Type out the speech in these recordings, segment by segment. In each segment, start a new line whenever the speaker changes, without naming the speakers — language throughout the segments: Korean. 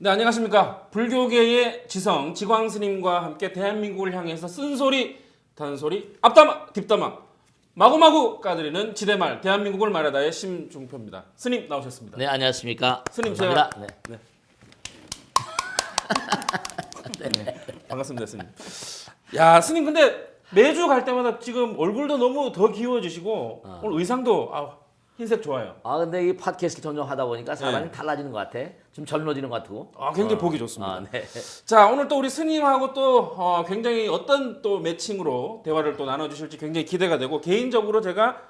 네, 안녕하십니까. 불교계의 지성 지광 스님과 함께 대한민국을 향해서 쓴소리, 단소리, 앞담화, 뒷담화, 마구마구 까드리는 지대말 대한민국을 말하다의 심중표입니다. 스님 나오셨습니다.
네, 안녕하십니까.
스님
감사합니다.
제가 네, 반갑습니다, 스님. 야, 스님 근데 매주 갈 때마다 지금 얼굴도 너무 더 귀여워지시고 오늘 의상도 흰색 좋아요.
근데 이 팟캐스트 점점 하다 보니까 사람이 달라지는 것 같아. 좀 젊어지는 것 같고.
굉장히 보기 좋습니다.
네.
자, 오늘 또 우리 스님하고 또 굉장히 어떤 또 매칭으로 대화를 또 나눠주실지 굉장히 기대가 되고, 개인적으로 제가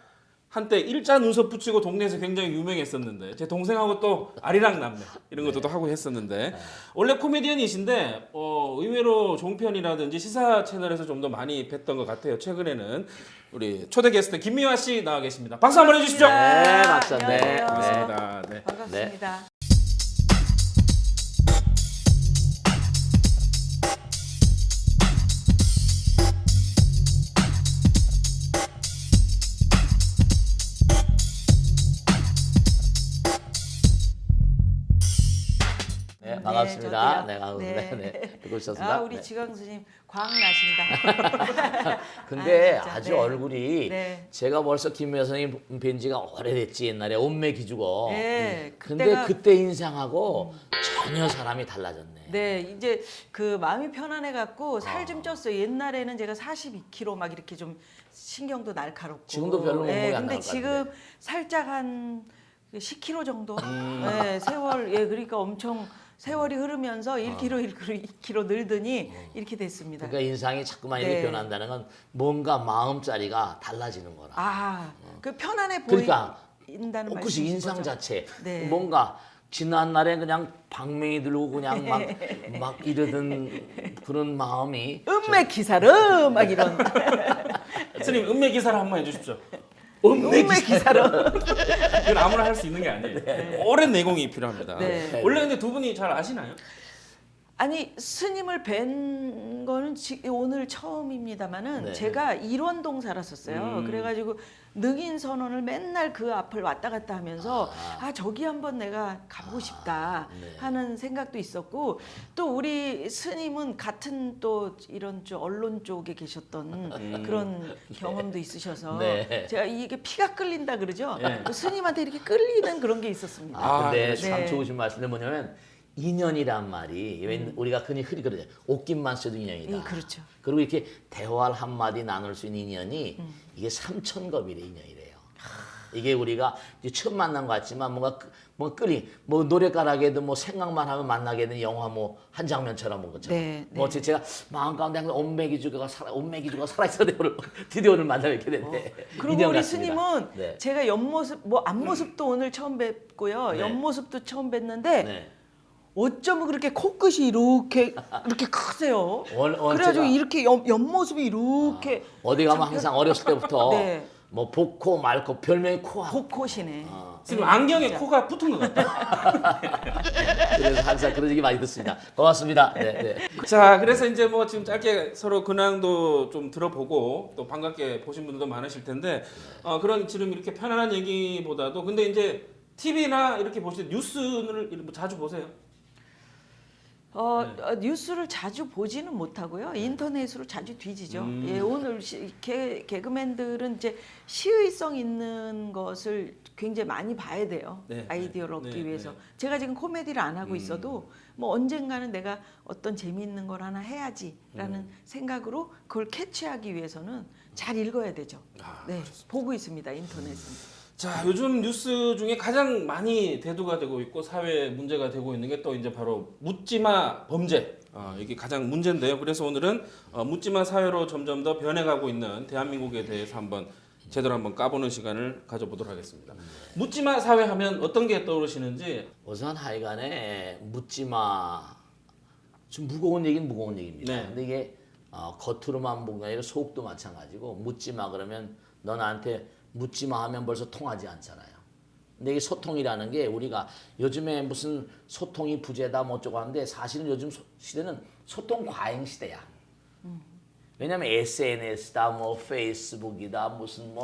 한때 일자 눈썹 붙이고 동네에서 굉장히 유명했었는데, 제 동생하고 또 아리랑 남매 이런 것도 또 하고 했었는데, 원래 코미디언이신데 의외로 종편이라든지 시사 채널에서 좀 더 많이 뵀던 것 같아요. 최근에는 우리 초대 게스트 김미화 씨 나와 계십니다. 박수 한번 해주십시오.
네, 박수.
안녕하세요.
네.
반갑습니다. 네.
반갑습니다.
네, 반갑습니다. 네,
저도요.
반갑습니다. 네. 듣고 있었습니다.
우리
네.
지광 스님 광 나신다.
근데
진짜.
아주
네.
얼굴이
네.
제가 벌써 김미화 선생님 뵌 지가 오래됐지. 옛날에 온매 기주고.
네,
근데
그때가-
그때 인상하고 전혀 사람이 달라졌네.
네, 이제 그 마음이 편안해 갖고 살 좀 쪘어요. 옛날에는 제가 42kg 막 이렇게 좀 신경도 날카롭고.
지금도 별로 몸무게 안
근데
나올 것
지금 살짝 한 10kg 정도. 네, 세월 그러니까 엄청 세월이 흐르면서 1kg, 2kg 늘더니 이렇게 됐습니다.
그러니까 인상이 자꾸만 이렇게
네.
변한다는 건 뭔가 마음자리가 달라지는 거라.
그 편안해
그러니까
보인다는
혹시
말씀이신
인상
거죠?
자체
네.
뭔가 지난 날에 그냥 방맹이 들고 그냥 막 이러던 그런 마음이
음메 기사름 막 이런
스님 은매 기사를 한번 해주십시오.
음메 기사름.
이건 아무나 할 수 있는 게 아니에요. 오랜 내공이 필요합니다.
네.
원래 근데 두 분이 잘 아시나요?
아니 스님을 뵌 거는 오늘 처음입니다만은
네.
제가 일원동 살았었어요. 그래가지고 능인 선원을 맨날 그 앞을 왔다 갔다 하면서 저기 한번 내가 가보고 싶다
네.
하는 생각도 있었고, 또 우리 스님은 같은 또 이런 쪽 언론 쪽에 계셨던 그런 경험도 있으셔서
네.
제가 이게 피가 끌린다 그러죠.
네.
그 스님한테 이렇게 끌리는 그런 게 있었습니다.
근데
네.
참 좋으신 말씀이 뭐냐면 인연이란 말이 우리가 흔히 그러죠. 옷깃만 써도 인연이다.
그렇죠.
그리고 이렇게 대화를 한마디 나눌 수 있는 인연이 이게 3,000겁이래 인연이래요. 이게 우리가 이제 처음 만난 것 같지만 뭔가 끌리 뭐 노래가락에도 뭐 생각만 하면 만나게 되는 영화 뭐 한 장면처럼 본 것처럼.
네,
뭐 제가 마음 가운데 항상 온매기주가 살아있어야 오늘 드디어 오늘 만나 뵙게 됐네.
그리고
인연
우리
같습니다.
스님은
네.
제가 옆모습 뭐 앞모습도 오늘 처음 뵙고요.
네.
옆모습도 처음 뵀는데
네.
어쩌면 그렇게 코끝이 이렇게 크세요. 그래가지고
제가-
이렇게 옆모습이 이렇게
어디 가면 항상 어렸을 때부터
네.
뭐 복코 말코 별명이 코하고
코코시네.
지금 안경에 코가 붙은 것 같아요.
그래서 항상 그런 얘기 많이 듣습니다. 고맙습니다. 네, 네.
자, 그래서 이제 뭐 지금 짧게 서로 근황도 좀 들어보고 또 반갑게 보신 분들도 많으실 텐데, 그런 지금 이렇게 편안한 얘기보다도, 근데 이제 TV나 이렇게 보실 때 뉴스를 뭐 자주 보세요?
뉴스를 자주 보지는 못하고요. 인터넷으로 자주 뒤지죠. 예, 오늘 개그맨들은 이제 시의성 있는 것을 굉장히 많이 봐야 돼요.
네,
아이디어를
네,
얻기
네,
위해서.
네.
제가 지금 코미디를 안 하고 있어도 뭐 언젠가는 내가 어떤 재미있는 걸 하나 해야지라는 생각으로 그걸 캐치하기 위해서는 잘 읽어야 되죠. 네, 보고 있습니다. 인터넷은.
자, 요즘 뉴스 중에 가장 많이 대두가 되고 있고 사회 문제가 되고 있는 게 또 이제 바로 묻지마 범죄. 이게 가장 문제인데요. 그래서 오늘은 묻지마 사회로 점점 더 변해가고 있는 대한민국에 대해서 한번 제대로 한번 까보는 시간을 가져보도록 하겠습니다. 묻지마 사회 하면 어떤 게 떠오르시는지.
우선 하여간에 묻지마 좀 무거운 얘기는 무거운 얘기입니다.
네.
근데 이게 겉으로만 본 게 아니라 속도 마찬가지고 묻지마 그러면 너 나한테 묻지마 하면 벌써 통하지 않잖아요. 근데 이게 소통이라는 게 우리가 요즘에 무슨 소통이 부재다 뭐 어쩌고 하는데 사실은 요즘 시대는 소통 과잉 시대야. 왜냐면 SNS다 뭐 페이스북이다 무슨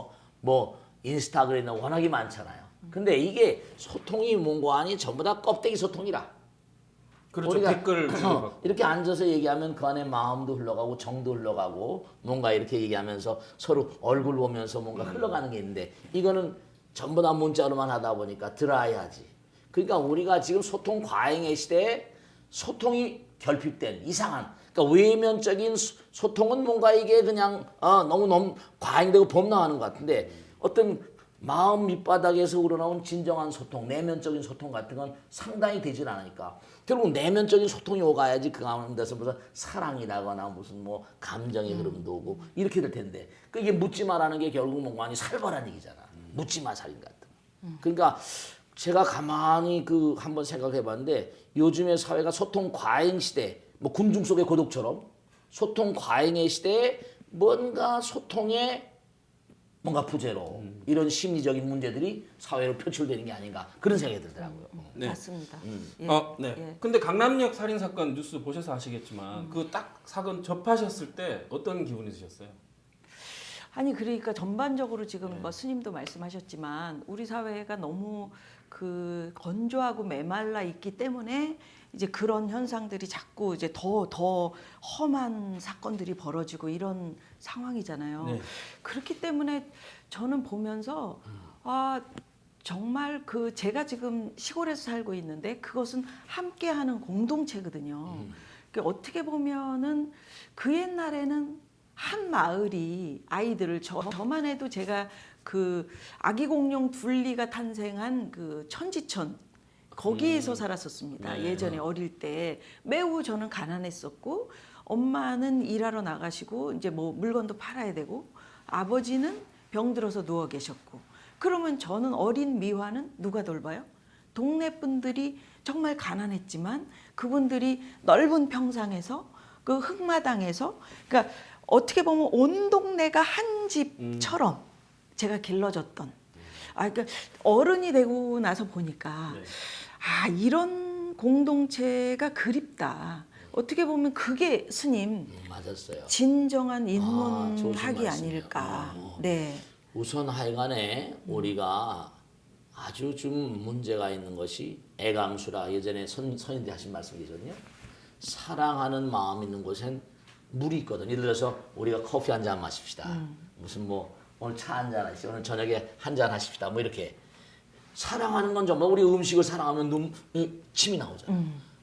뭐 인스타그램이나 워낙이 많잖아요. 근데 이게 소통이 뭔가 아니 전부 다 껍데기 소통이라.
그렇죠. 댓글 주고받고.
이렇게 앉아서 얘기하면 그 안에 마음도 흘러가고 정도 흘러가고 뭔가 이렇게 얘기하면서 서로 얼굴 보면서 뭔가 흘러가는 게 있는데 이거는 전부 다 문자로만 하다 보니까 드라이하지. 그러니까 우리가 지금 소통 과잉의 시대에 소통이 결핍된 이상한 그러니까 외면적인 소통은 뭔가 이게 그냥 너무 과잉되고 범람하는 것 같은데 어떤 마음 밑바닥에서 우러나온 진정한 소통, 내면적인 소통 같은 건 상당히 되질 않으니까 결국 내면적인 소통이 오가야지 그 가운데서 무슨 사랑이라거나 무슨 뭐 감정의 흐름도 오고 이렇게 될 텐데 이게 묻지 마라는 게 결국 뭔가 아니 살벌한 얘기잖아. 묻지 마 살인 같은 거. 그러니까 제가 가만히 한번 생각해봤는데 요즘의 사회가 소통 과잉 시대, 뭐 군중 속의 고독처럼 소통 과잉의 시대에 뭔가 소통에 뭔가 부재로 이런 심리적인 문제들이 사회로 표출되는 게 아닌가 그런 생각이 들더라고요.
네.
맞습니다. 예.
네.
예.
근데 강남역 살인 사건 뉴스 보셔서 아시겠지만 그 딱 사건 접하셨을 때 어떤 기분이 드셨어요?
아니 그러니까 전반적으로 지금 뭐 스님도 말씀하셨지만 우리 사회가 너무 건조하고 메말라 있기 때문에 이제 그런 현상들이 자꾸 이제 더 험한 사건들이 벌어지고 이런 상황이잖아요.
네.
그렇기 때문에 저는 보면서 정말 제가 지금 시골에서 살고 있는데 그것은 함께하는 공동체거든요. 그러니까 어떻게 보면은 그 옛날에는 한 마을이 아이들을 저만 해도 제가 아기 공룡 둘리가 탄생한 천지천 거기에서 살았었습니다.
네.
예전에 어릴 때 매우 저는 가난했었고 엄마는 일하러 나가시고 이제 뭐 물건도 팔아야 되고 아버지는 병들어서 누워 계셨고 그러면 저는 어린 미화는 누가 돌봐요? 동네 분들이 정말 가난했지만 그분들이 넓은 평상에서 그 흙마당에서 그러니까 어떻게 보면 온 동네가 한 집처럼 제가 길러졌던 그러니까 어른이 되고 나서 보니까 이런 공동체가 그립다. 어떻게 보면 그게 스님
맞았어요.
진정한
좋으신
인문학이
말씀이에요.
아닐까. 네.
우선 하여간에 우리가 아주 좀 문제가 있는 것이 애감수라 예전에 선인들이 하신 말씀 계셨거든요. 사랑하는 마음 있는 곳엔 물이 있거든. 예를 들어서 우리가 커피 한 잔 마십시다. 무슨 뭐 오늘 차 한 잔 하십시다. 오늘 저녁에 한 잔 하십시다. 뭐 이렇게 사랑하는 건 정말 우리 음식을 사랑하면 침이 나오잖아.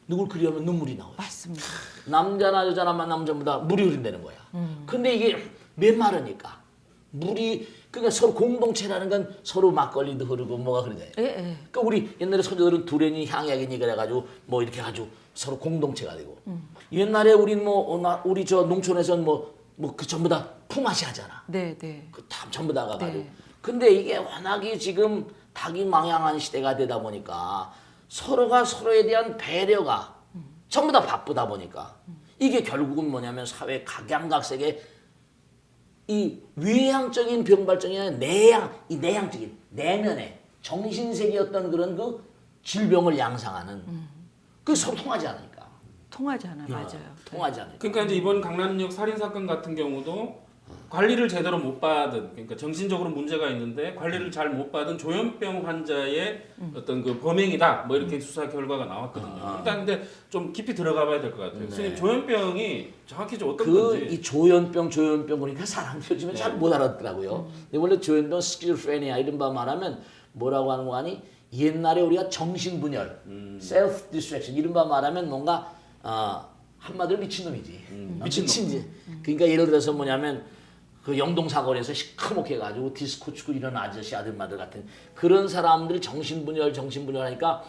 누굴 그리하면 눈물이 나오죠.
맞습니다.
남자나 여자나 만나면 전부 다 물이 흐른다는 거야. 근데 이게 메마르니까 물이 그러니까 서로 공동체라는 건 서로 막걸리도 흐르고 뭐가 그러잖아요.
예.
그러니까 우리 옛날에 선조들은 두레니 향약이니 그래가지고 뭐 이렇게 가지고 서로 공동체가 되고 옛날에 우린 우리 저 농촌에서는 그 전부 다 품앗이 하잖아.
네.
그 다 전부 다 가가지고.
네.
근데 이게 워낙에 지금 닭이망양한 시대가 되다 보니까 서로가 서로에 대한 배려가 전부 다 바쁘다 보니까 이게 결국은 뭐냐면 사회 각양각색의 이 외향적인 병발증이 아니라 내향적인 내면의 정신세계 어떤 그런 질병을 양상하는 그게 서로 통하지 않으니까.
통하지 않아요. 맞아요.
통하지 않으니까.
그러니까 이제 이번 강남역 살인 사건 같은 경우도 관리를 제대로 못 받은 그러니까 정신적으로 문제가 있는데 관리를 잘 못 받은 조현병 환자의 어떤 범행이다 뭐 이렇게 수사 결과가 나왔거든요. 일단 근데 좀 깊이 들어가봐야 될 것 같아요. 스님 조현병이 정확히 좀 어떤 건지.
이 조현병 그러니까 사람 요즘에 잘 못 알아듣더라고요. 근데 원래 조현병 스키즈프레니아 이른바 말하면 뭐라고 하는 거 아니? 옛날에 우리가 정신분열, self distraction 이른바 말하면 뭔가 한마디로 미친놈이지. 미친놈. 그러니까 예를 들어서 뭐냐면 그 영동사거리에서 시커멓게 해가지고 디스코 추고 이런 아저씨 아들마들 같은 그런 사람들이 정신분열 하니까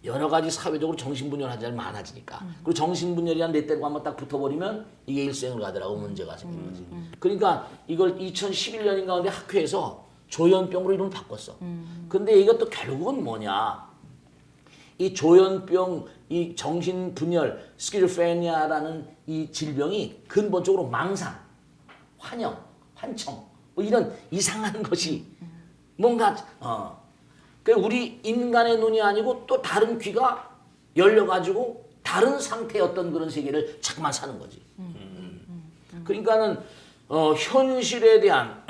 여러 가지 사회적으로 정신분열 환자들이 많아지니까 그리고 정신분열이란 레떼가 한번 딱 붙어버리면 이게 일생을 가더라고 문제가 생기는 거지. 그러니까 이걸 2011년인가 근데 학회에서 조현병으로 이름을 바꿨어. 근데 이것도 결국은 뭐냐? 이 조현병, 이 정신분열, 스키즈프레니아라는 이 질병이 근본적으로 망상, 환청, 뭐 이런 이상한 것이 뭔가 그러니까 우리 인간의 눈이 아니고 또 다른 귀가 열려가지고 다른 상태의 어떤 그런 세계를 자꾸만 사는 거지. 그러니까는 현실에 대한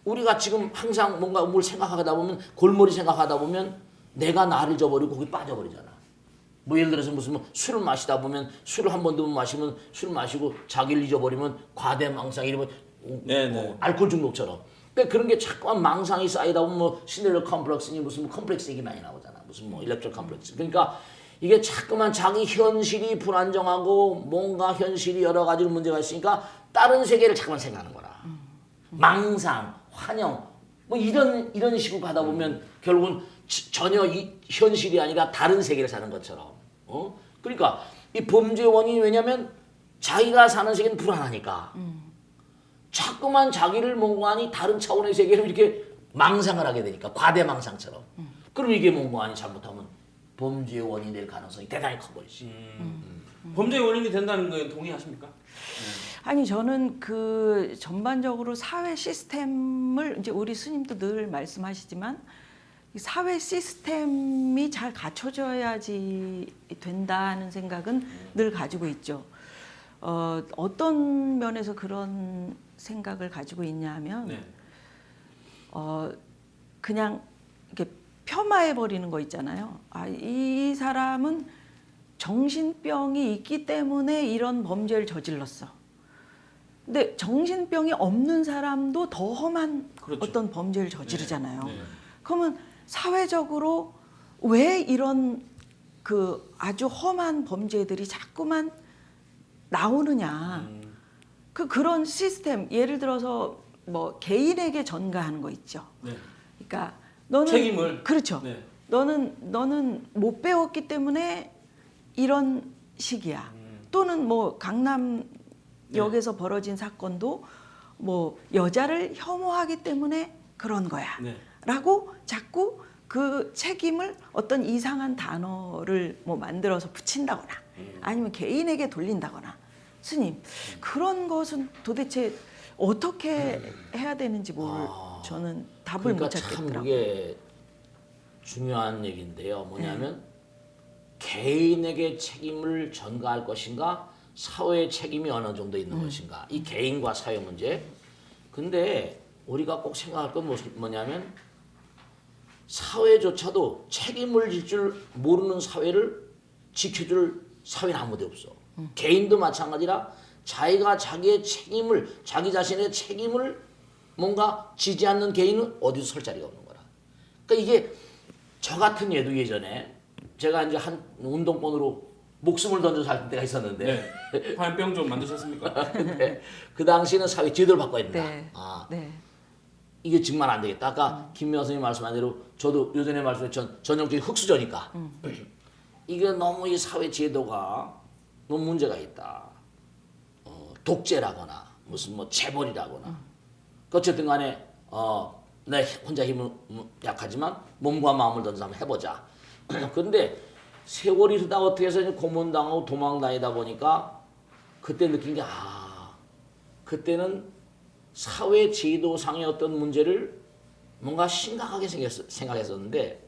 우리가 지금 항상 뭔가 뭘 생각하다 보면 골머리 생각하다 보면 내가 나를 저버리고 거기 빠져버리잖아. 뭐 예를 들어서 무슨 뭐 술을 마시다 보면 술을 한 번도 못 마시면 술 마시고 자기를 잊어버리면 과대망상 이러면
네네.
알코올 중독처럼. 그러니까 그런 게 자꾸만 망상이 쌓이다 보면 뭐 신데렐라 컴플렉스니 무슨 뭐 컴플렉스 얘기 많이 나오잖아. 무슨 뭐 일렉트로 컴플렉스. 그러니까 이게 자꾸만 자기 현실이 불안정하고 뭔가 현실이 여러 가지로 문제가 있으니까 다른 세계를 자꾸만 생각하는 거라. 망상, 환영 뭐 이런 식으로 가다 보면 결국은 전혀 이 현실이 아니라 다른 세계를 사는 것처럼. 그러니까 이 범죄의 원인이 왜냐면 자기가 사는 세계는 불안하니까. 자꾸만 자기를 몽고하니 다른 차원의 세계로 이렇게 망상을 하게 되니까 과대망상처럼. 그럼 이게 몽고하니 잘못하면 범죄의 원인이 될 가능성이 대단히 커버리지.
범죄의 원인이 된다는 건 동의하십니까?
아니 저는 그 전반적으로 사회 시스템을 이제 우리 스님도 늘 말씀하시지만 이 사회 시스템이 잘 갖춰져야지 된다는 생각은 늘 가지고 있죠. 어떤 면에서 그런 생각을 가지고 있냐면
네.
그냥 이렇게 폄하해 버리는 거 있잖아요. 아, 이 사람은 정신병이 있기 때문에 이런 범죄를 저질렀어. 근데 정신병이 없는 사람도 더 험한
그렇죠.
어떤 범죄를 저지르잖아요.
네.
그러면 사회적으로 왜 이런 그 아주 험한 범죄들이 자꾸만 나오느냐. 그런 시스템 예를 들어서 뭐 개인에게 전가하는 거 있죠.
네.
그러니까 너는
책임을.
그렇죠.
네.
너는 못 배웠기 때문에 이런 식이야. 또는 뭐 강남역에서 벌어진 사건도 뭐 여자를 혐오하기 때문에 그런 거야.
네.
라고 자꾸 그 책임을 어떤 이상한 단어를 뭐 만들어서 붙인다거나 아니면 개인에게 돌린다거나. 스님, 그런 것은 도대체 어떻게 해야 되는지 저는 답을
그러니까
못
참
찾겠더라고요.
그게 중요한 얘기인데요. 뭐냐면 개인에게 책임을 전가할 것인가, 사회의 책임이 어느 정도 있는 것인가. 이 개인과 사회 문제. 근데 우리가 꼭 생각할 건 뭐냐면 사회조차도 책임을 질 줄 모르는 사회를 지켜줄 사회는 아무도 없어. 개인도 마찬가지라 자기가 자기의 책임을 자기 자신의 책임을 뭔가 지지 않는 개인은 어디서 설 자리가 없는 거라. 그러니까 이게 저 같은 예도 예전에 제가 이제 한 운동권으로 목숨을 던져 살 때가 있었는데
네. 화염병 좀 만드셨습니까?
근데 그 당시에는 사회 제도를 바꿔야 된다.
네. 네.
이게 정말 안 되겠다. 아까 김미화 선생님 말씀한 대로 저도 요전에 말씀했던 전형적인 흑수저니까 이게 너무 이 사회 제도가 너무 문제가 있다. 독재라거나 무슨 뭐 재벌이라거나 어쨌든 간에 내 혼자 힘은 약하지만 몸과 마음을 던져 한번 해보자. 그런데 세월이 흐르다 어떻게 해서 고문당하고 도망다니다 보니까 그때 느낀 게 그때는 사회 제도상의 어떤 문제를 뭔가 심각하게 생각했었는데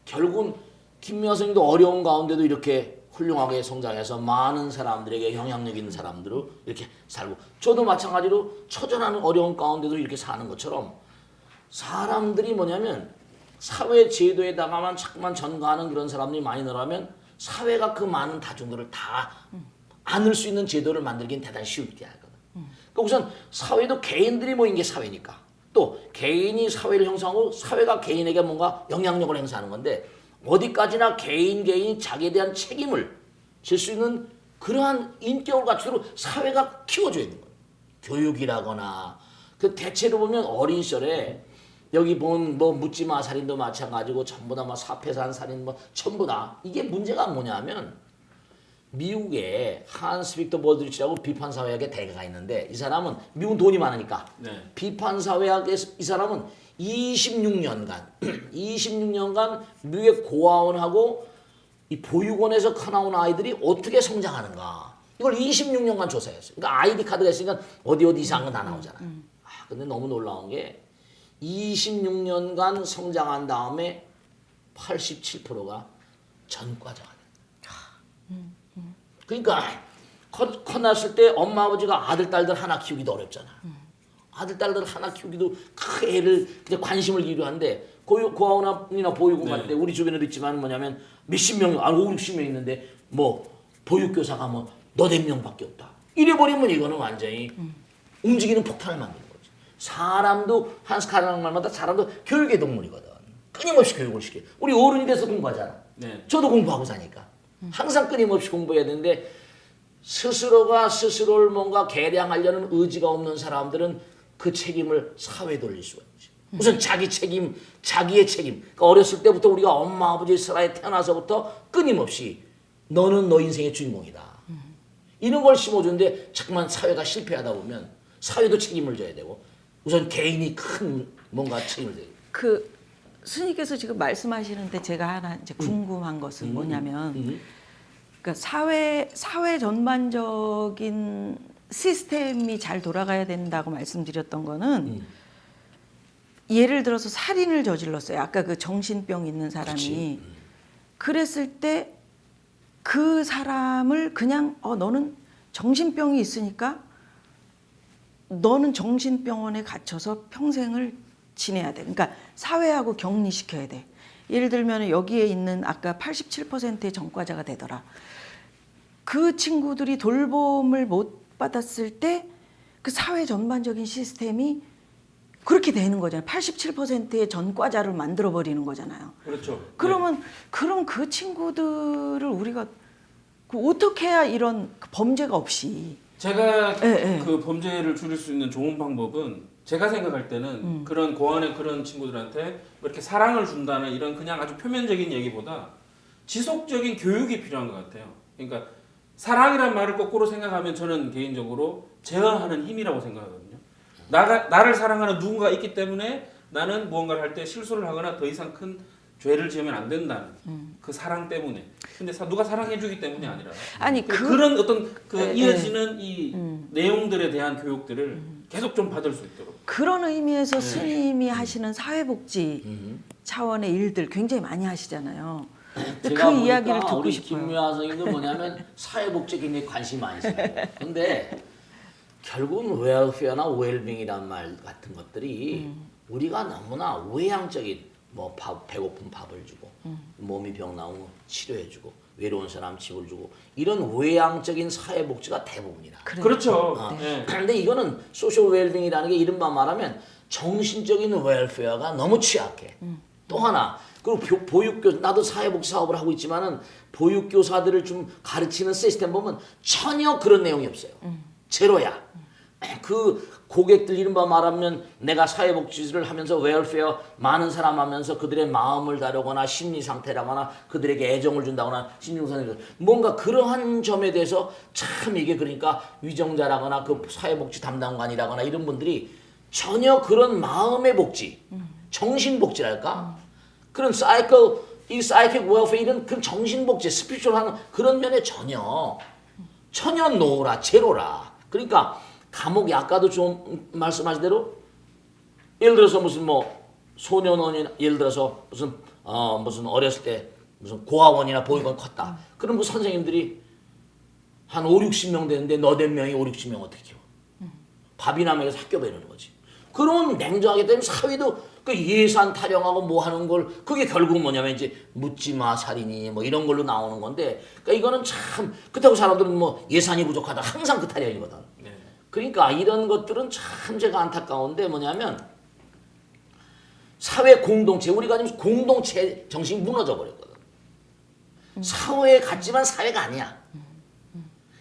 결국은 김미화 선생님도 어려운 가운데도 이렇게 훌륭하게 성장해서 많은 사람들에게 영향력 있는 사람들로 이렇게 살고 저도 마찬가지로 처절한 어려운 가운데도 이렇게 사는 것처럼 사람들이 뭐냐면 사회 제도에다가만 자꾸만 전가하는 그런 사람들이 많이 늘어나면 사회가 그 많은 다중들을 다 안을 수 있는 제도를 만들긴 대단히 쉬울 게 하거든. 그러니까 우선 사회도 개인들이 모인 게 사회니까 또 개인이 사회를 형성하고 사회가 개인에게 뭔가 영향력을 행사하는 건데 어디까지나 개인이 자기에 대한 책임을 질 수 있는 그러한 인격을 갖추도록 사회가 키워줘야 되는 거예요. 교육이라거나 그 대체로 보면 어린 시절에 여기 본 뭐 묻지마 살인도 마찬가지고 전부 다 뭐 사패산 살인 뭐 전부 다 이게 문제가 뭐냐면 미국에 한스 빅터 버드리치라고 비판사회학의 대가가 있는데 이 사람은 미국은 돈이 많으니까
네.
비판사회학에서 이 사람은 26년간 미국의 고아원하고 이 보육원에서 커나온 아이들이 어떻게 성장하는가 이걸 26년간 조사했어요. 그러니까 아이디 카드가 있으니까 어디 이상한 건 다 나오잖아. 근데 너무 놀라운 게 26년간 성장한 다음에 87%가 전과자가 돼. 그러니까 커났을 때 엄마 아버지가 아들 딸들 하나 키우기도 어렵잖아. 아들 딸들 하나 키우기도 그 애를 그냥 관심을 기울여하는데 고아원이나 보육원 갈 때 우리 주변에도 있지만 뭐냐면 몇십 명, 5, 60명 있는데 뭐 보육교사가 뭐 너댓 명밖에 없다. 이래버리면 이거는 완전히 움직이는 폭탄을 만드는 거지. 사람도 한 사람마다 사람도 교육의 동물이거든. 끊임없이 교육을 시켜. 우리 어른이 돼서 공부하잖아.
네.
저도 공부하고 사니까. 항상 끊임없이 공부해야 되는데 스스로가 스스로를 뭔가 개량하려는 의지가 없는 사람들은 그 책임을 사회에 돌릴 수가 있지. 우선 자기 책임, 자기의 책임. 그러니까 어렸을 때부터 우리가 엄마, 아버지 슬하에 태어나서부터 끊임없이 너는 너 인생의 주인공이다. 이런 걸 심어주는데 자꾸만 사회가 실패하다 보면 사회도 책임을 져야 되고 우선 개인이 큰 뭔가 책임을 져야 되고.
그 스님께서 지금 말씀하시는데 제가 하나 이제 궁금한 것은 뭐냐면 그러니까 사회 전반적인 시스템이 잘 돌아가야 된다고 말씀드렸던 거는 예를 들어서 살인을 저질렀어요. 아까 그 정신병 있는 사람이 그랬을 때 그 사람을 그냥 너는 정신병이 있으니까 너는 정신병원에 갇혀서 평생을 지내야 돼. 그러니까 사회하고 격리시켜야 돼. 예를 들면 여기에 있는 아까 87%의 전과자가 되더라. 그 친구들이 돌봄을 못 받았을 때 그 사회 전반적인 시스템이 그렇게 되는 거잖아요. 87%의 전과자를 만들어 버리는 거잖아요.
그렇죠.
그러면 그럼 그 친구들을 우리가 어떻게 해야 이런 범죄가 없이
제가
예, 예.
그 범죄를 줄일 수 있는 좋은 방법은 제가 생각할 때는 그런 고안의 그런 친구들한테 뭐 이렇게 사랑을 준다는 이런 그냥 아주 표면적인 얘기보다 지속적인 교육이 필요한 것 같아요. 그러니까 사랑이란 말을 거꾸로 생각하면 저는 개인적으로 제어하는 힘이라고 생각하거든요. 나를 사랑하는 누군가 있기 때문에 나는 무언가를 할 때 실수를 하거나 더 이상 큰 죄를 지으면 안 된다는 그 사랑 때문에. 근데 누가 사랑해주기 때문이 아니라.
아니
그런 어떤
예,
이어지는 이 내용들에 대한 교육들을 계속 좀 받을 수 있도록.
그런 의미에서 스님이 하시는 사회복지 차원의 일들 굉장히 많이 하시잖아요. 근데
제가
그 이야기를
보니까
듣고
우리
싶어요.
김미화 선생님도 뭐냐면 사회복지에 굉장히 관심이 많으시요 근데 결국은 웰페어나 웰빙이란 말 같은 것들이 우리가 너무나 외향적인 뭐 배고픈 밥을 주고 몸이 병 나오면 치료해주고 외로운 사람 집을 주고 이런 외향적인 사회복지가 대부분이라.
그렇죠.
네.
그런데 이거는 소셜 웰빙이라는 게 이른바 말하면 정신적인 웰페어가 너무 취약해. 또 하나 그리고 보육교 나도 사회복지 사업을 하고 있지만은 보육교사들을 좀 가르치는 시스템 보면 전혀 그런 내용이 없어요. 제로야. 그 고객들 이른바 말하면 내가 사회복지를 하면서 웰페어 많은 사람 하면서 그들의 마음을 다루거나 심리 상태라거나 그들에게 애정을 준다거나 신중선을 뭔가 그러한 점에 대해서 참 이게 그러니까 위정자라거나 그 사회복지 담당관이라거나 이런 분들이 전혀 그런 마음의 복지, 정신복지랄까? 그런 이 사이킥 웰페어 이런 그런 정신복지, 스피리추얼한 그런 면에 전혀 노라, 제로라. 그러니까 감옥이 아까도 좀 말씀하신 대로 예를 들어서 무슨 뭐 소년원이나 예를 들어서 무슨 어렸을 때 무슨 고아원이나 보육원 컸다. 그럼 그 선생님들이 한 5, 60명 되는데 너댓 명이 5, 60명 어떻게 키워? 밥이나 먹여서 학교 보내는 거지. 그런 냉정하기 때문에 사회도 그 예산 타령하고 뭐 하는 걸 그게 결국은 뭐냐면 이제 묻지마 살인이 뭐 이런 걸로 나오는 건데 그러니까 이거는 참 그렇다고 사람들은 뭐 예산이 부족하다 항상 그 타령이거든. 그러니까 이런 것들은 참 제가 안타까운데 뭐냐면 사회 공동체 우리가 지금 공동체 정신이 무너져 버렸거든. 사회에 갔지만 사회가 아니야.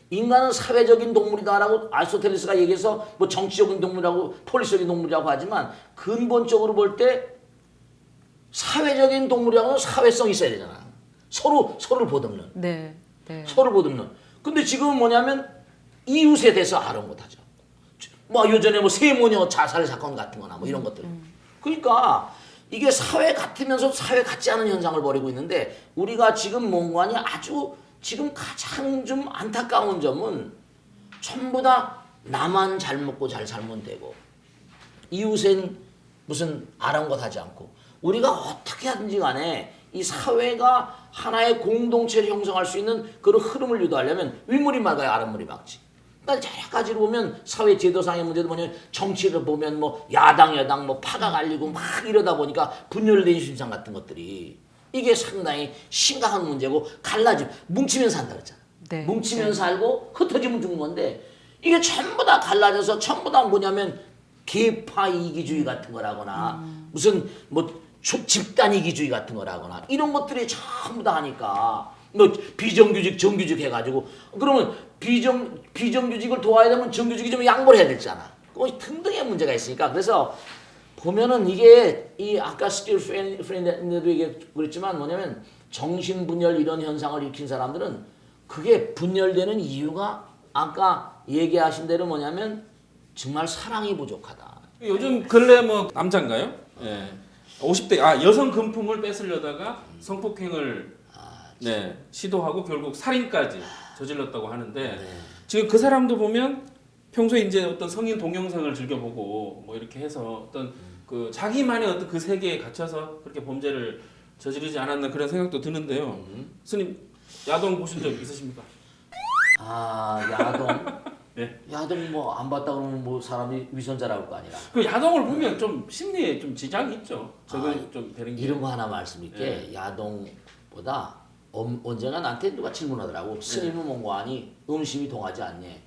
인간은 사회적인 동물이다라고 아리스토텔레스가 얘기해서 뭐 정치적인 동물이라고 폴리스적인 동물이라고 하지만 근본적으로 볼 때 사회적인 동물이라고는 사회성이 있어야 되잖아. 서로를 보듬는.
네.
서로 보듬는. 근데 지금은 뭐냐면 이웃에 대해서 아는 못하죠. 뭐 요전에 뭐 세모녀 자살 사건 같은 거나 뭐 이런 것들. 그러니까 이게 사회 같으면서 사회 같지 않은 현상을 벌이고 있는데 우리가 지금 뭔가니 아주 지금 가장 좀 안타까운 점은 전부 다 나만 잘 먹고 잘 살면 되고 이웃엔 무슨 아랑곳하지 않고 우리가 어떻게 하든지 간에 이 사회가 하나의 공동체를 형성할 수 있는 그런 흐름을 유도하려면 윗물이 맑아야 아랫물이 맑지. 그러니까 여러 가지로 보면 사회 제도상의 문제도 뭐냐면 정치를 보면 뭐 야당 여당 뭐 파가 갈리고 막 이러다 보니까 분열된 신상 같은 것들이 이게 상당히 심각한 문제고 갈라지면 뭉치면 산다 그랬잖아.
네.
뭉치면 살고 흩어지면 죽는 건데 이게 전부 다 갈라져서 전부 다 뭐냐면 계파 이기주의 같은 거라거나 무슨 뭐 집단 이기주의 같은 거라거나 이런 것들이 전부 다 하니까 뭐 비정규직 정규직 해가지고 그러면 비정규직을 도와야 되면 정규직이 좀 양보를 해야 되잖아. 그 등등의 문제가 있으니까 그래서 보면은 이게 이 아까 스틸 프렌드도 얘기 그랬지만 뭐냐면 정신분열 이런 현상을 일으킨 사람들은 그게 분열되는 이유가 아까 얘기하신 대로 뭐냐면 정말 사랑이 부족하다.
요즘 근래 뭐 남자인가요? 예. 50대 여성 금품을 뺏으려다가 성폭행을 시도하고 결국 살인까지 저질렀다고 하는데 지금 그 사람도 보면 평소에 이제 어떤 성인 동영상을 즐겨보고 뭐 이렇게 해서 어떤 그 자기만의 어떤 그 세계에 갇혀서 그렇게 범죄를 저지르지 않았나 그런 생각도 드는데요. 스님 야동 보신 적 있으십니까?
야동.
네.
야동 뭐 안 봤다 그러면 뭐 사람이 위선자라고 할 거 아니라.
그 야동을 보면 좀 심리에 좀 지장이 있죠. 적응이 좀 되는 게.
이런 거 하나 말씀드릴게. 야동보다 언젠가 나한테 누가 질문하더라고. 스님은 뭔가하니 음심이 동하지 않니?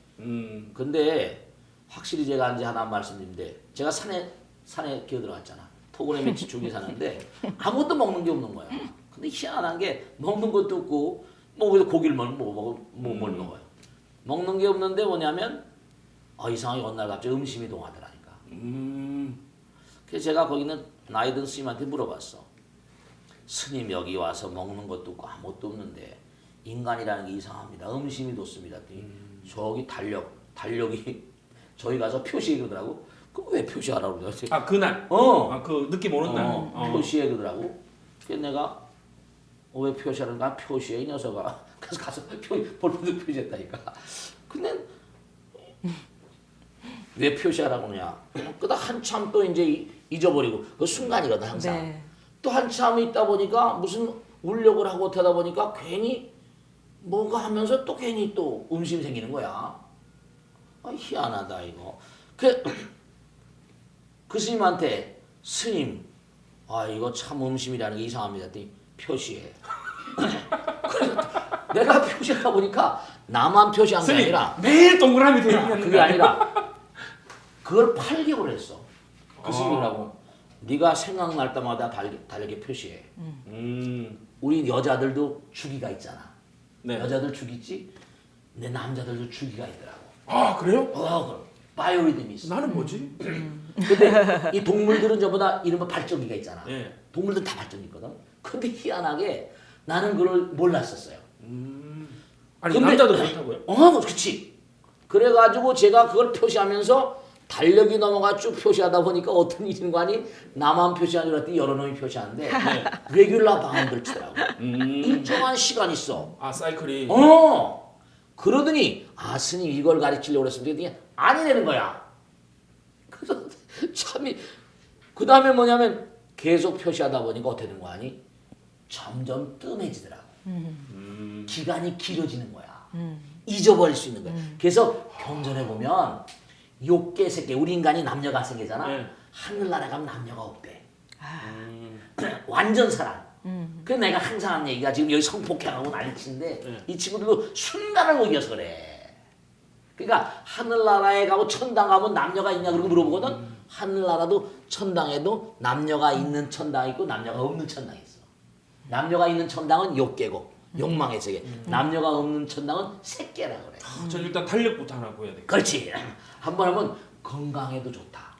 근데 확실히 제가 이제 하나 말씀드리는데 제가 산에 기어 들어갔잖아. 토굴에 며칠 죽이 사는데 아무것도 먹는 게 없는 거야. 근데 희한한 게 먹는 것도 없고 뭐 그래서 고기를 뭘 먹어요. 먹는 게 없는데 뭐냐면 이상하게 어느 날 갑자기 음심이 동하더라니까. 그래서 제가 거기는 나이 든 스님한테 물어봤어. 스님 여기 와서 먹는 것도 없고 아무것도 없는데 인간이라는 게 이상합니다. 음심이 돋습니다. 저기 달력이 저희 가서 표시해 그러더라고. 그럼 왜 표시하라고 그러지?
그날? 그 느낌 오는 날?
표시해 그러더라고. 그래서 내가 왜 표시하는가? 표시해 이 녀석아. 그래서 가서 볼펜도 표시했다니까. 근데 왜 표시하라고 그러냐? 그러다 한참 또 이제 잊어버리고 그 순간이거든 항상.
네.
또 한참 있다 보니까 무슨 울력을 하고 어쩌다 보니까 괜히 뭔가 하면서 또 괜히 또 음심이 생기는 거야. 희한하다 이거. 그 스님한테 스님 이거 참 음심이라는 게 이상합니다. 했더니 표시해. 내가 표시하다 보니까 나만 표시한 게 아니라
매일 동그라미 되는
그게 아니라 그걸 8개월 했어. 그 스님이라고. 네가 생각날 때마다 다르게 표시해. 우리 여자들도 주기가 있잖아.
네.
여자들 주기 있지? 근데 남자들도 주기가 있더라고.
그래요?
바이오리듬이 있어.
나는 뭐지?
근데 이 동물들은 전부 다 이른바 발전기가 있잖아.
예.
동물들은 다 발전기 있거든. 근데 희한하게 나는 그걸 몰랐었어요.
아니
근데-
남자도 그렇다고요?
그렇지. 그래가지고 제가 그걸 표시하면서 달력이 넘어가 쭉 표시하다 보니까 어떤 일인가니 나만 표시하는 줄 알았더니 여러 놈이 표시하는데 레귤라 바운드를 치더라고. 일정한 시간 있어.
사이클이.
그러더니 스님 이걸 가르치려고 그랬으면 아니라는 거야. 그래서 참이 그 다음에 뭐냐면 계속 표시하다 보니까 어떻게 된 거 아니? 점점 뜸해지더라고. 기간이 길어지는 거야. 잊어버릴 수 있는 거야. 그래서 경전에 보면 욕계 새끼 우리 인간이 남녀가 생기잖아.
네.
하늘나라 가면 남녀가 없대. 완전 사랑. 그래서 내가 항상 하는 얘기가 지금 여기 성폭행하고 난리치는데 이 친구들도 순간을 못 이겨서 그래. 그러니까 하늘나라에 가고 천당 가면 남녀가 있냐 그러고 물어보거든. 하늘나라도 천당에도 남녀가 있는 천당이 있고 남녀가 없는 천당이 있어. 남녀가 있는 천당은 욕계고 욕망의 세계. 남녀가 없는 천당은 색계라 그래.
전 일단 달력부터 하나 보여야 돼.
그렇지. 한번 하면 건강에도 좋다.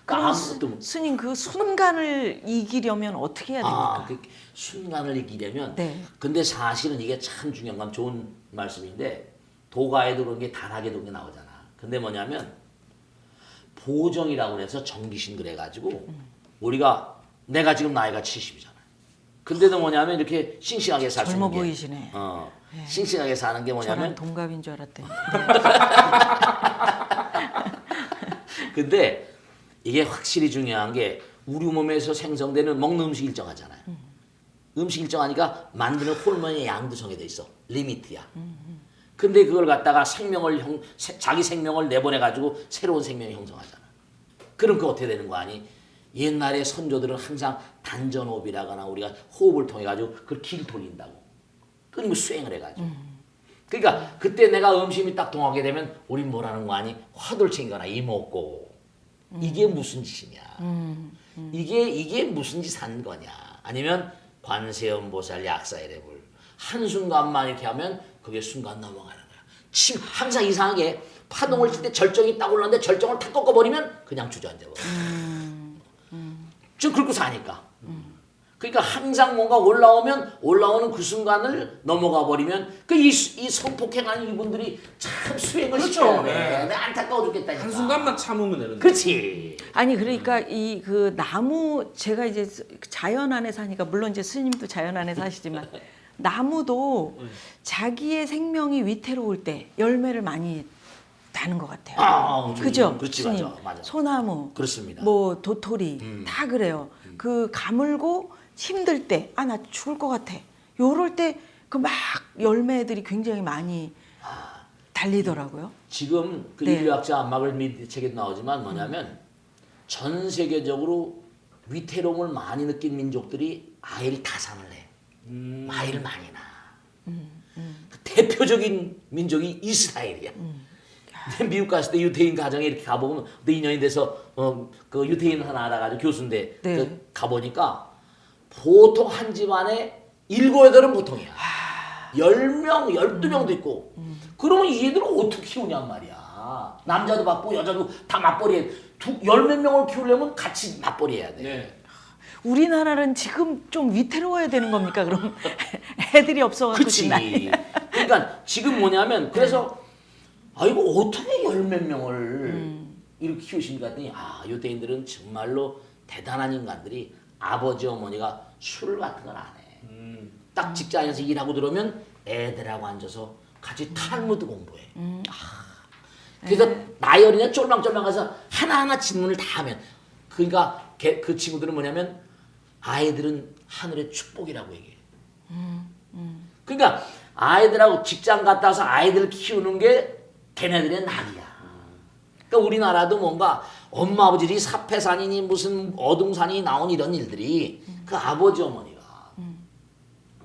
그럼
아무것도
스님 그 순간을 이기려면 어떻게 해야 됩니까?
그 순간을 이기려면
네.
근데 사실은 이게 참 중요한 건 좋은 말씀인데 도가에도 그런 게 단학에도 그런 게 나오잖아. 근데 뭐냐면 보정이라고 해서 정기신 그래가지고 우리가 내가 지금 나이가 70이잖아. 근데도 뭐냐면 이렇게 싱싱하게 살 수 있는
젊어
게
보이시네.
싱싱하게 사는 게
저랑
뭐냐면
동갑인 줄 알았더니.
근데 이게 확실히 중요한 게 우리 몸에서 생성되는 먹는 음식 일정하잖아요. 음식 일정하니까 만드는 호르몬의 양도 정해져 있어. 리미트야. 근데 그걸 갖다가 자기 생명을 내보내 가지고 새로운 생명을 형성하잖아. 그럼 그 어떻게 되는 거 아니? 옛날에 선조들은 항상 단전호흡이라거나 우리가 호흡을 통해 가지고 그걸 길 돌린다고. 끊임없이 수행을 해가지고. 그러니까 그때 내가 음심이 딱 동하게 되면 우린 뭐라는 거 아니? 화돌챙이거나 이목고 이게 무슨 짓이냐? 이게 무슨 짓 한 거냐? 아니면 관세음보살 약사이래불 한순간만 이렇게 하면 그게 순간 넘어가는 거야. 항상 이상하게 파동을 칠 때 절정이 딱 올랐는데 절정을 탁 꺾어버리면 그냥 주저앉아 버려. 지금 긁고 사니까. 그러니까 항상 뭔가 올라오는 그 순간을 넘어가 버리면 이 성폭행하는 이분들이 참 수행을
그렇죠.
시켜야 돼.
네.
내가 안타까워 죽겠다니까.
한 순간만 참으면 되는.
그렇지.
아니 그러니까 이 그 나무 제가 이제 자연 안에 사니까 물론 이제 스님도 자연 안에 사시지만 나무도 자기의 생명이 위태로울 때 열매를 많이 다는 것 같아요. 그죠?
그렇지,
스님.
맞아.
소나무,
그렇습니다.
뭐 도토리 다 그래요. 그 가물고 힘들 때, 아 나 죽을 것 같아. 요럴 때 그 막 열매들이 굉장히 많이 달리더라고요.
지금 그
네.
인류학자 마글미드 책에 나오지만 뭐냐면 전 세계적으로 위태로움을 많이 느낀 민족들이 아이를 다산을 해. 아이를 많이 낳아. 그 대표적인 민족이 이스라엘이야. 미국 갔을 때 유태인 가정에 이렇게 가보면 내 인연이 돼서 그 유태인 하나 알아가지고 교수인데
네.
그 가보니까 보통 한 집안에 7, 8은 보통이야. 10명, 12명도 있고. 그러면 얘들을 어떻게 키우냔 말이야. 남자도 바쁘고 여자도 다 맞벌이해. 10몇 명을 키우려면 같이 맞벌이 해야 돼.
네.
우리나라는 지금 좀 위태로워야 되는 겁니까? 그럼 애들이 없어갖고
그치.
지금
그러니까 지금 뭐냐면 그래서 이거 어떻게 10몇 명을 이렇게 키우십니까? 했더니 유대인들은 정말로 대단한 인간들이 아버지 어머니가 술 같은 걸 안 해. 딱 직장에서 일하고 들어오면 애들하고 앉아서 같이 탈무드 공부해. 그래서 나열이냐 쫄랑쫄랑해서 하나하나 질문을 다 하면 그러니까 그 친구들은 뭐냐면 아이들은 하늘의 축복이라고 얘기해. 그러니까 아이들하고 직장 갔다 와서 아이들을 키우는 게 걔네들의 낙이야. 그러니까 우리나라도 뭔가 엄마 아버지들이 사패산이니 무슨 어둥산이 나온 이런 일들이 그 아버지 어머니가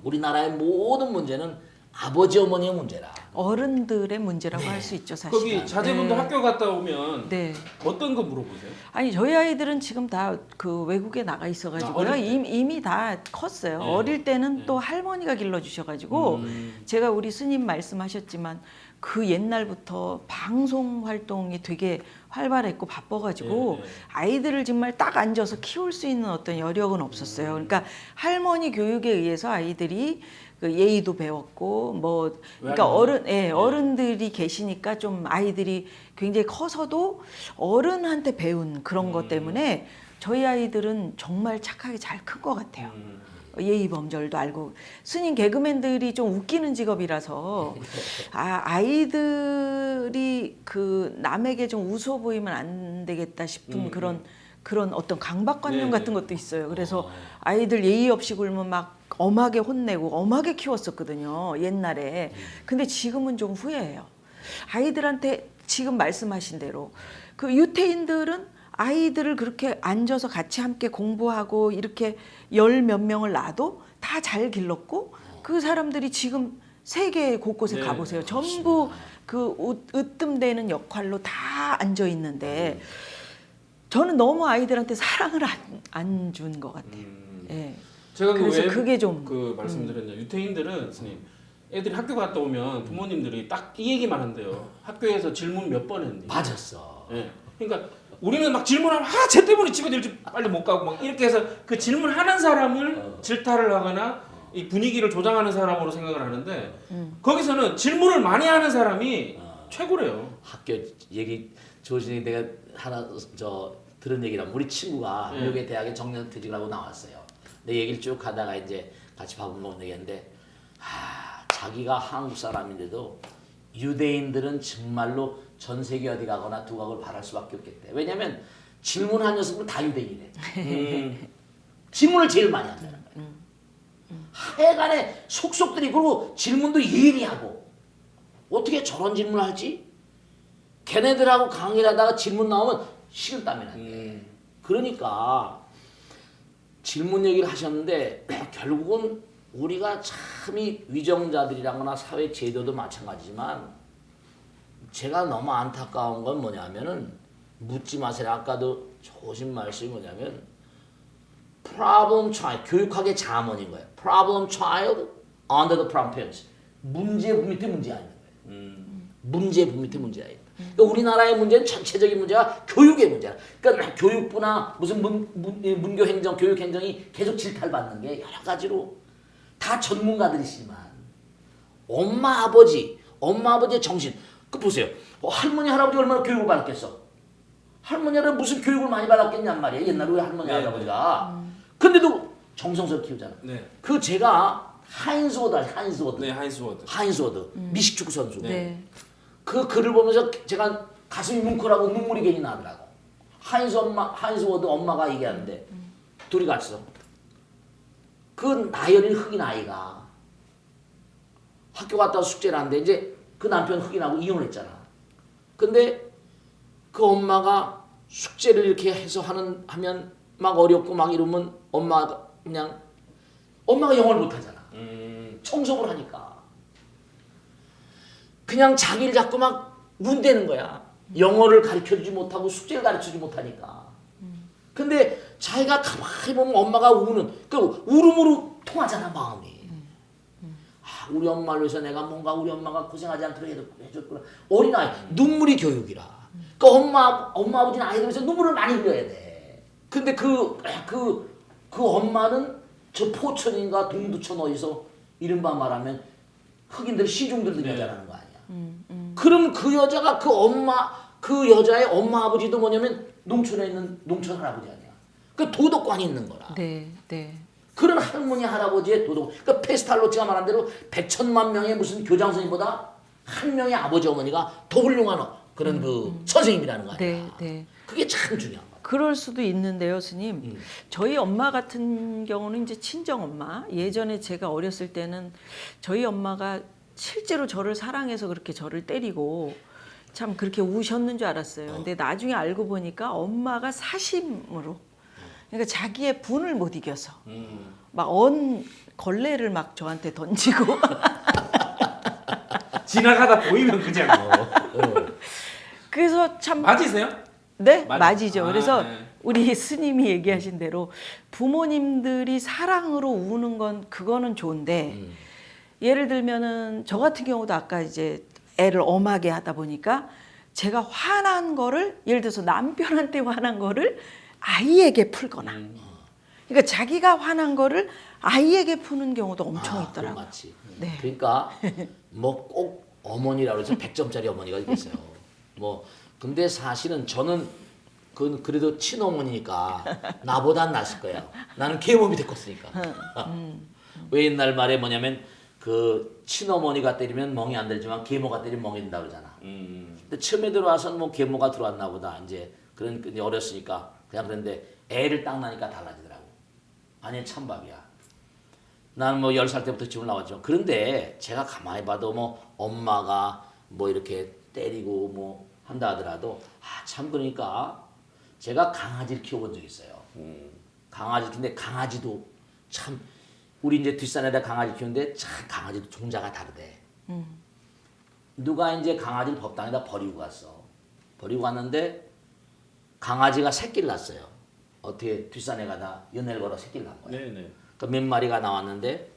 우리나라의 모든 문제는 아버지 어머니의 문제라.
어른들의 문제라고 할 수 있죠 사실.
거기 자제분도 학교 갔다 오면
네.
어떤 거 물어보세요?
아니 저희 아이들은 지금 다 그 외국에 나가 있어가지고요.
어릴 때?
이미 다 컸어요.
네.
어릴 때는
네.
또 할머니가 길러주셔가지고 제가 우리 스님 말씀하셨지만 그 옛날부터 방송 활동이 되게 활발했고 바빠가지고
네, 네.
아이들을 정말 딱 앉아서 키울 수 있는 어떤 여력은 없었어요. 그러니까 할머니 교육에 의해서 아이들이 그 예의도 배웠고 뭐 그러니까 어른들이 계시니까 좀 아이들이 굉장히 커서도 어른한테 배운 그런 것 때문에 저희 아이들은 정말 착하게 잘 큰 것 같아요. 예의 범절도 알고 스님 개그맨들이 좀 웃기는 직업이라서 아이들이 그 남에게 좀 우스워 보이면 안 되겠다 싶은 그런 어떤 강박관념
네,
같은
네.
것도 있어요. 그래서 아이들 예의 없이 굴면 막 엄하게 혼내고 엄하게 키웠었거든요. 옛날에. 근데 지금은 좀 후회해요. 아이들한테 지금 말씀하신 대로 그 유태인들은 아이들을 그렇게 앉아서 같이 함께 공부하고 이렇게 10몇 명을 놔도 다 잘 길렀고 그 사람들이 지금 세계 곳곳에
네,
가보세요. 전부 그 으뜸되는 역할로 다 앉아 있는데 저는 너무 아이들한테 사랑을 안 준 것 같아요. 예.
제가
그래서 그게 좀
그 말씀드렸냐 유태인들은 스님 애들이 학교 갔다 오면 부모님들이 딱 이 얘기만 한대요. 학교에서 질문 몇 번 했니?
맞았어.
예. 그러니까 우리는 막 질문하면 쟤 때문에 집에 일찍 빨리 못 가고 막 이렇게 해서 그 질문하는 사람을 질타를 하거나 이 분위기를 조장하는 사람으로 생각을 하는데 거기서는 질문을 많이 하는 사람이 최고래요.
학교 얘기 조진이 내가 하나 들은 얘기라면 우리 친구가 미국의 대학에 정년퇴직을 하고 나왔어요. 내 얘기를 쭉 하다가 이제 같이 밥을 먹는 얘기인데 자기가 한국 사람인데도 유대인들은 정말로 전 세계 어디 가거나 두각을 바랄 수밖에 없겠대. 왜냐면 질문한 녀석은 다 유대인이래. 질문을 제일 많이 한다는 거야. 하여간에 속속들이 그리고 질문도 예리하고 어떻게 저런 질문을 하지? 걔네들하고 강의를 하다가 질문 나오면 식은땀이 난대. 그러니까 질문 얘기를 하셨는데 결국은 우리가 참이 위정자들이라거나 사회 제도도 마찬가지지만 제가 너무 안타까운 건 뭐냐면은 묻지 마세요. 아까도 좋으신 말씀이 뭐냐면 problem child, 교육학의 자문인 거예요. problem child under the problem parents. 문제부 밑에 문제가 있는 거예요. 문제부 밑에 문제가 있는 거예요. 그러니까 우리나라의 문제는 전체적인 문제가 교육의 문제야. 그러니까 교육부나 무슨 문교행정, 교육행정이 계속 질타받는 게 여러 가지로 다 전문가들이시지만 엄마 아버지의 정신 그 보세요. 할머니 할아버지 얼마나 교육을 받았겠어. 할머니 할아버지 무슨 교육을 많이 받았겠냔 말이에요. 옛날에 우리 할머니 할아버지가. 근데도 정성스럽게 키우잖아.
네.
그 제가 하인스워드.
네, 하인스워드.
하인스워드 미식축구 선수.
네.
그 글을 보면서 제가 가슴이 뭉클하고 눈물이 괜히 나더라고. 하인스워드 엄마가 얘기하는데 둘이 갔어. 그 나이어린 흑인 아이가 학교 갔다 와서 숙제를 하는데 이제 그 남편 흑인하고 이혼했잖아. 근데 그 엄마가 숙제를 이렇게 해서 하면 막 어렵고 막 이러면 엄마가 영어를 못하잖아. 청소를 하니까. 그냥 자기를 자꾸 막 문대는 거야. 영어를 가르쳐주지 못하고 숙제를 가르쳐주지 못하니까. 근데 자기가 가만히 보면 엄마가 우는, 그 울음으로 통하잖아, 마음이. 아, 우리 엄마를 위해서 내가 뭔가 우리 엄마가 고생하지 않도록 해줬구나. 어린아이, 눈물이 교육이라. 그 엄마 아버지는 아이들 위해서 눈물을 많이 흘려야 돼. 근데 그 엄마는 저 포천인가 동두천 어디서 이른바 말하면 흑인들 시중들 들여자라는 거 아니야. 그럼 그 여자가 그 여자의 엄마 아버지도 뭐냐면 농촌에 있는 농촌 할아버지 아니야. 그 도덕관이 있는 거라.
네, 네.
그런 할머니 할아버지의 도덕. 그러니까 페스탈로치가 말한 대로 100천만 명의 무슨 교장 선생님보다 한 명의 아버지 어머니가 더 훌륭한 그런 그 선생님이라는 거 아니야.
네, 네.
그게 참 중요한 거야.
그럴 수도 있는데요, 스님. 저희 엄마 같은 경우는 이제 친정 엄마. 예전에 제가 어렸을 때는 저희 엄마가 실제로 저를 사랑해서 그렇게 저를 때리고 참 그렇게 우셨는 줄 알았어요. 근데 나중에 알고 보니까 엄마가 사심으로, 그러니까 자기의 분을 못 이겨서 막 걸레를 막 저한테 던지고
지나가다 보이면 그냥
그래서 참
맞으세요?
네,
맞-
맞이죠.
아,
그래서
네.
우리 스님이 얘기하신 대로 부모님들이 사랑으로 우는 건 그거는 좋은데 예를 들면은 저 같은 경우도 아까 이제 애를 엄하게 하다 보니까 제가 화난 거를 예를 들어서 남편한테 화난 거를 아이에게 풀거나 그러니까 자기가 화난 거를 아이에게 푸는 경우도 엄청
그건
있더라고요.
맞지.
네.
그러니까 뭐 꼭 어머니라고 해서 100점짜리 어머니가 있겠어요. 뭐 근데 사실은 저는 그래도 친어머니니까 나보단 낫을 거예요. 나는 계모 밑에 컸으니까. 왜 옛날 말에 뭐냐면 그 친어머니가 때리면 멍이 안 들지만 계모가 때리면 멍이 든다 그러잖아. 근데 처음에 들어와서는 뭐 계모가 들어왔나 보다. 이제 그런 이제 어렸으니까 그냥 그런데 애를 딱 나니까 달라지더라고. 아니 참밥이야. 나는 뭐 10살 때부터 집을 나왔지만 그런데 제가 가만히 봐도 뭐 엄마가 뭐 이렇게 때리고 뭐 한다 하더라도 참 그러니까 제가 강아지를 키워본 적이 있어요. 근데 강아지도 참 우리 이제 뒷산에다 강아지 키우는데 참 강아지도 종자가 다르대. 누가 이제 강아지를 법당에다 버리고 갔어. 버리고 갔는데 강아지가 새끼를 낳았어요. 어떻게 뒷산에 가다 연애를 걸어 새끼를 낳은 거야.
네네.
그 몇 마리가 나왔는데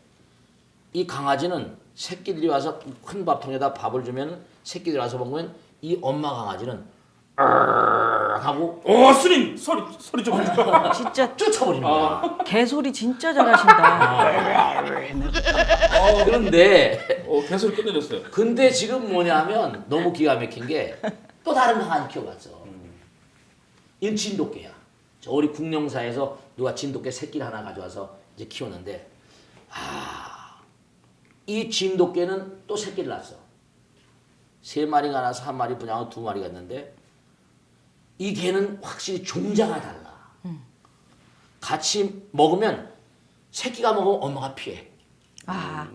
이 강아지는 새끼들이 와서 큰 밥통에다 밥을 주면 새끼들이 와서 먹으면 이 엄마 강아지는 하고
스님 소리 좀 해줘.
진짜
쫓아버리는 거야.
개소리 진짜 잘하신다.
그런데
개소리 끝내줬어요.
근데 지금 뭐냐면 너무 기가 막힌 게 또 다른 강아지 키워봤어. 이건 진돗개야. 저 우리 국령사에서 누가 진돗개 새끼를 하나 가져와서 이제 키우는데 이 진돗개는 또 새끼를 낳았어. 3마리가 나서 1마리 분양하고 2마리가 있는데 이 개는 확실히 종자가 달라. 같이 먹으면 새끼가 먹으면 엄마가 피해.
아,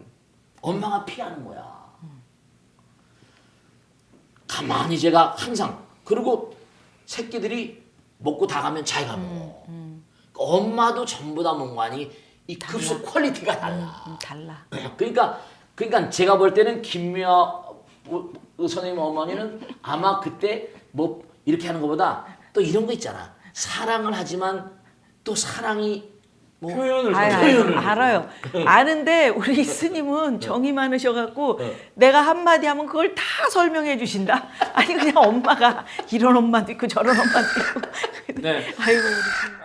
엄마가 피하는 거야. 가만히 제가 항상 그리고 새끼들이 먹고 다 가면 자기가 먹어. 엄마도 전부 다 먹으니 이 급식 퀄리티가 달라.
달라.
그러니까 제가 볼 때는 김미아 선생님 어머니는 아마 그때 뭐 이렇게 하는 것보다 또 이런 거 있잖아. 사랑을 하지만 또 사랑이 뭐
표현을
알아요. 아는데 우리 스님은 정이 많으셔갖고 내가 한마디 하면 그걸 다 설명해 주신다. 아니 그냥 엄마가 이런 엄마도 있고 저런 엄마도 있고.
네.
아이고 우리 스님.